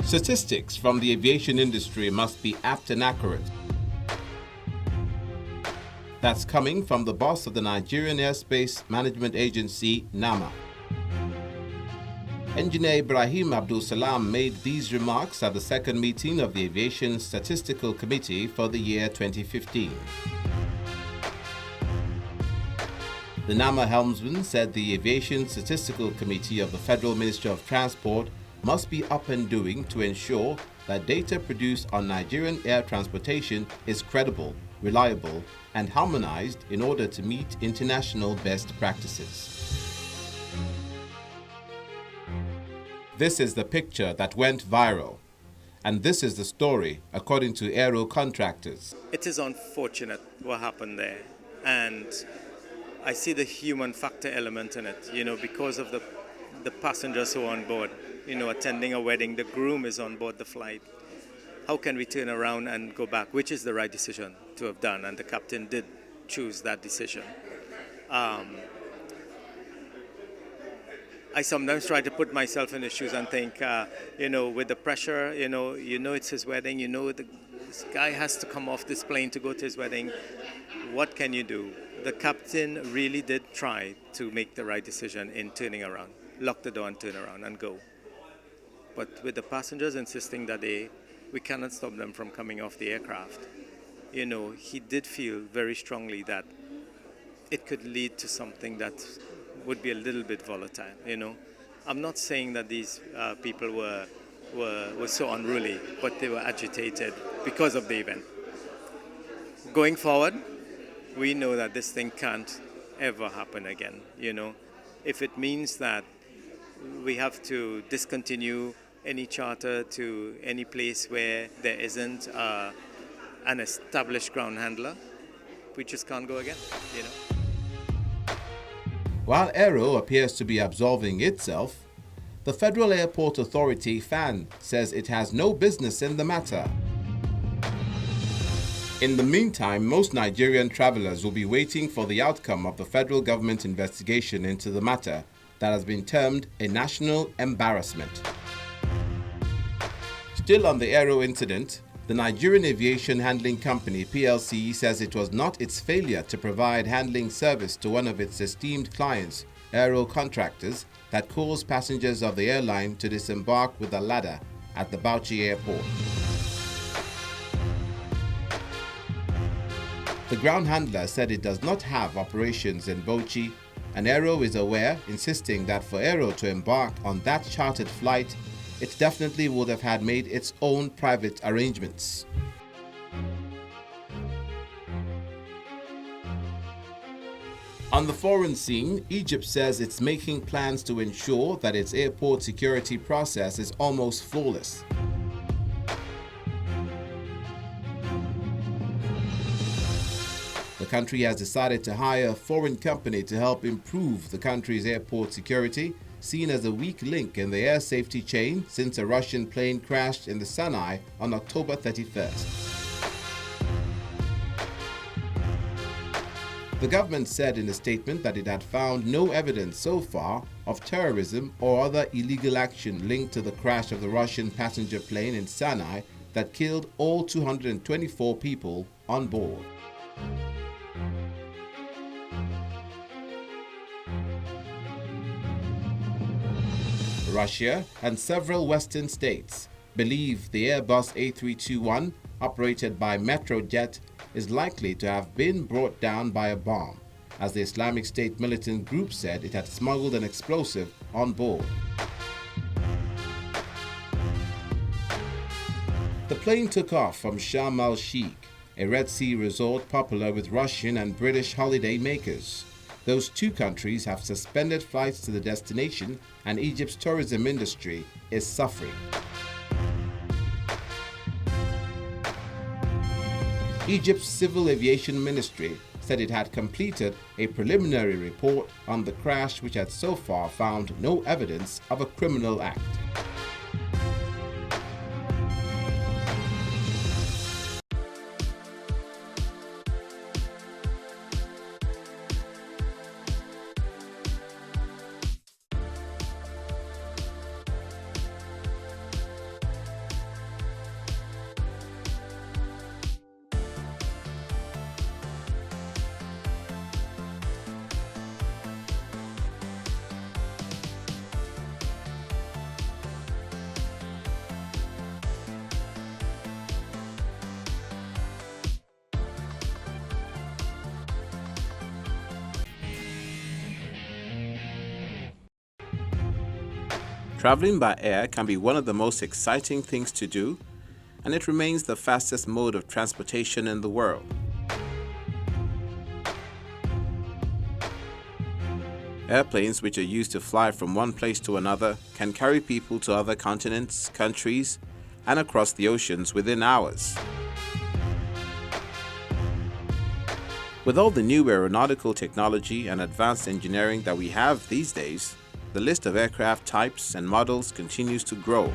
Statistics from the aviation industry must be apt and accurate. That's coming from the boss of the Nigerian Airspace Management Agency, NAMA. Engineer Ibrahim Abdul Salam made these remarks at the second meeting of the Aviation Statistical Committee for the year 2015. The NAMA helmsman said the Aviation Statistical Committee of the Federal Ministry of Transport must be up and doing to ensure that data produced on Nigerian air transportation is credible, reliable, and harmonized in order to meet international best practices. This is the picture that went viral, and this is the story according to aero contractors. It is unfortunate what happened there, and I see the human factor element in it, because of the passengers who are on board, attending a wedding, the groom is on board the flight. How can we turn around and go back, which is the right decision to have done, and the captain did choose that decision. I sometimes try to put myself in his shoes and think, with the pressure, it's his wedding, this guy has to come off this plane to go to his wedding. What can you do? The captain really did try to make the right decision in turning around, lock the door and turn around and go. But with the passengers insisting that we cannot stop them from coming off the aircraft, he did feel very strongly that it could lead to something that would be a little bit volatile, I'm not saying that these people were so unruly, but they were agitated because of the event. Going forward, we know that this thing can't ever happen again, If it means that we have to discontinue any charter to any place where there isn't an established ground handler, we just can't go again, While Aero appears to be absolving itself, the Federal Airport Authority, FAN, says it has no business in the matter. In the meantime, most Nigerian travelers will be waiting for the outcome of the federal government investigation into the matter that has been termed a national embarrassment. Still on the Aero incident, the Nigerian Aviation Handling Company (PLC) says it was not its failure to provide handling service to one of its esteemed clients, aero contractors, that caused passengers of the airline to disembark with a ladder at the Bauchi airport. The ground handler said it does not have operations in Bauchi, and Aero is aware, insisting that for Aero to embark on that chartered flight, it definitely would have had made its own private arrangements. On the foreign scene, Egypt says it's making plans to ensure that its airport security process is almost flawless. The country has decided to hire a foreign company to help improve the country's airport security, seen as a weak link in the air safety chain since a Russian plane crashed in the Sinai on October 31st. The government said in a statement that it had found no evidence so far of terrorism or other illegal action linked to the crash of the Russian passenger plane in Sinai that killed all 224 people on board. Russia and several Western states believe the Airbus A321, operated by Metrojet, is likely to have been brought down by a bomb, as the Islamic State militant group said it had smuggled an explosive on board. The plane took off from Sharm el-Sheikh, a Red Sea resort popular with Russian and British holiday makers. Those two countries have suspended flights to the destination, and Egypt's tourism industry is suffering. Egypt's Civil Aviation Ministry said it had completed a preliminary report on the crash, which had so far found no evidence of a criminal act. Traveling by air can be one of the most exciting things to do, and it remains the fastest mode of transportation in the world. Airplanes, which are used to fly from one place to another, can carry people to other continents, countries, and across the oceans within hours. With all the new aeronautical technology and advanced engineering that we have these days, the list of aircraft types and models continues to grow.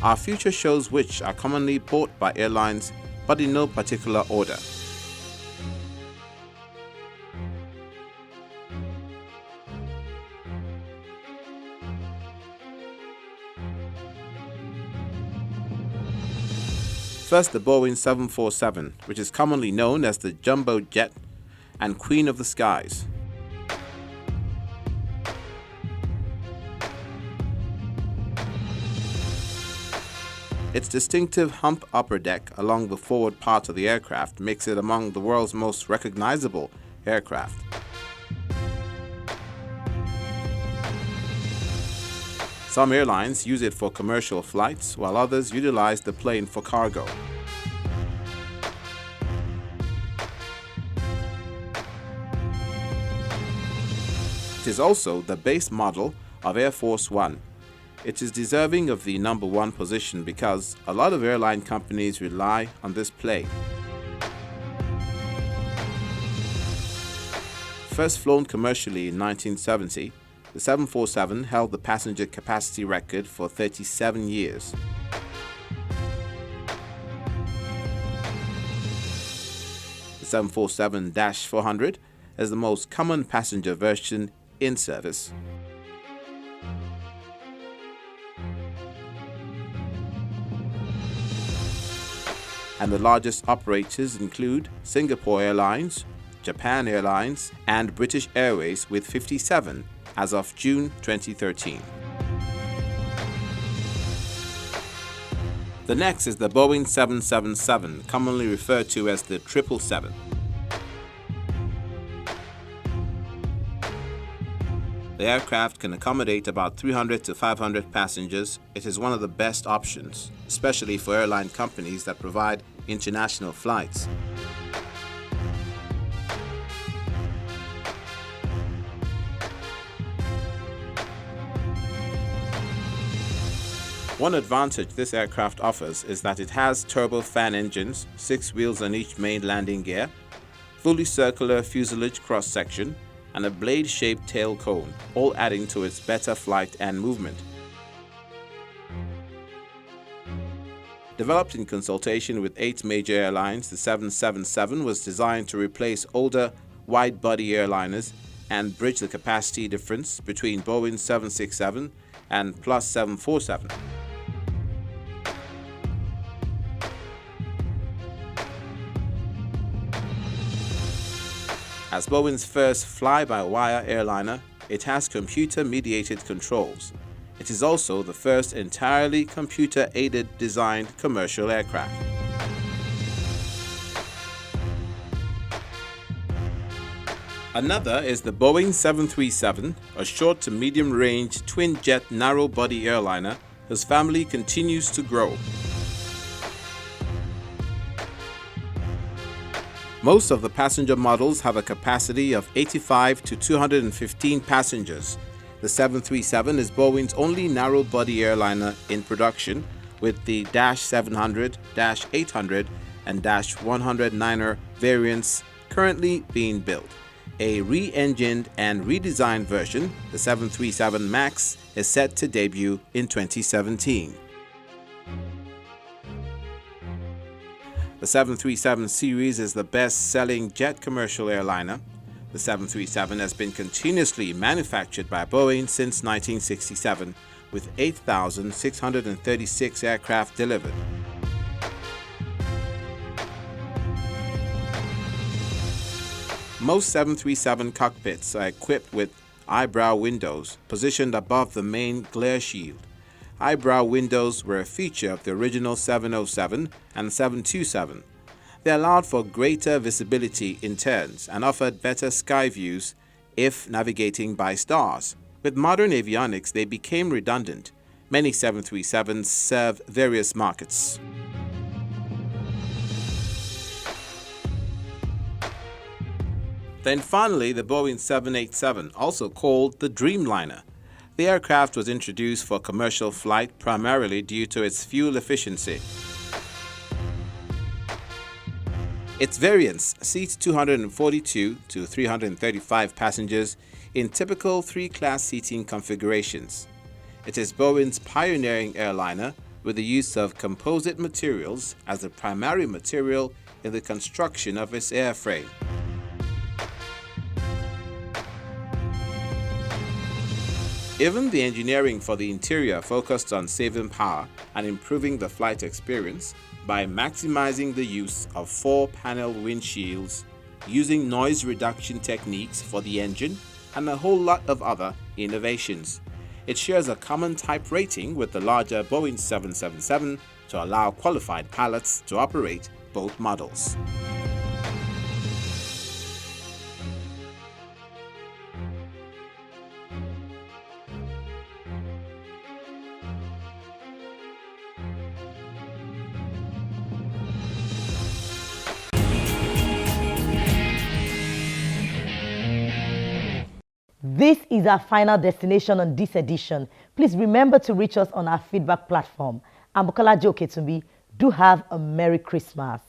Our future shows which are commonly bought by airlines, but in no particular order. First, the Boeing 747, which is commonly known as the jumbo jet and queen of the skies. Its distinctive hump upper deck along the forward part of the aircraft makes it among the world's most recognizable aircraft. Some airlines use it for commercial flights, while others utilize the plane for cargo. It is also the base model of Air Force One. It is deserving of the number one position because a lot of airline companies rely on this plane. First flown commercially in 1970, the 747 held the passenger capacity record for 37 years. The 747-400 is the most common passenger version in service. And the largest operators include Singapore Airlines, Japan Airlines, and British Airways with 57 as of June 2013. The next is the Boeing 777, commonly referred to as the 777. The aircraft can accommodate about 300 to 500 passengers. It is one of the best options, especially for airline companies that provide international flights. One advantage this aircraft offers is that it has turbofan engines, 6 wheels on each main landing gear, fully circular fuselage cross-section, and a blade-shaped tail cone, all adding to its better flight and movement. Developed in consultation with 8 major airlines, the 777 was designed to replace older wide-body airliners and bridge the capacity difference between Boeing 767 and Plus 747. As Boeing's first fly-by-wire airliner, it has computer-mediated controls. It is also the first entirely computer-aided designed commercial aircraft. Another is the Boeing 737, a short to medium-range twin-jet narrow-body airliner whose family continues to grow. Most of the passenger models have a capacity of 85 to 215 passengers. The 737 is Boeing's only narrow-body airliner in production, with the -700, -800, and -109er variants currently being built. A re-engined and redesigned version, the 737 MAX, is set to debut in 2017. The 737 series is the best-selling jet commercial airliner. The 737 has been continuously manufactured by Boeing since 1967, with 8,636 aircraft delivered. Most 737 cockpits are equipped with eyebrow windows positioned above the main glare shield. Eyebrow windows were a feature of the original 707 and 727. They allowed for greater visibility in turns and offered better sky views if navigating by stars. With modern avionics, they became redundant. Many 737s serve various markets. Then finally, the Boeing 787, also called the Dreamliner. The aircraft was introduced for commercial flight primarily due to its fuel efficiency. Its variants seat 242 to 335 passengers in typical three-class seating configurations. It is Boeing's pioneering airliner with the use of composite materials as the primary material in the construction of its airframe. Even the engineering for the interior focused on saving power and improving the flight experience by maximizing the use of 4-panel windshields, using noise reduction techniques for the engine, and a whole lot of other innovations. It shares a common type rating with the larger Boeing 777 to allow qualified pilots to operate both models. This is our final destination on this edition. Please remember to reach us on our feedback platform. I'm Bukola Joketumbi. Do have a Merry Christmas.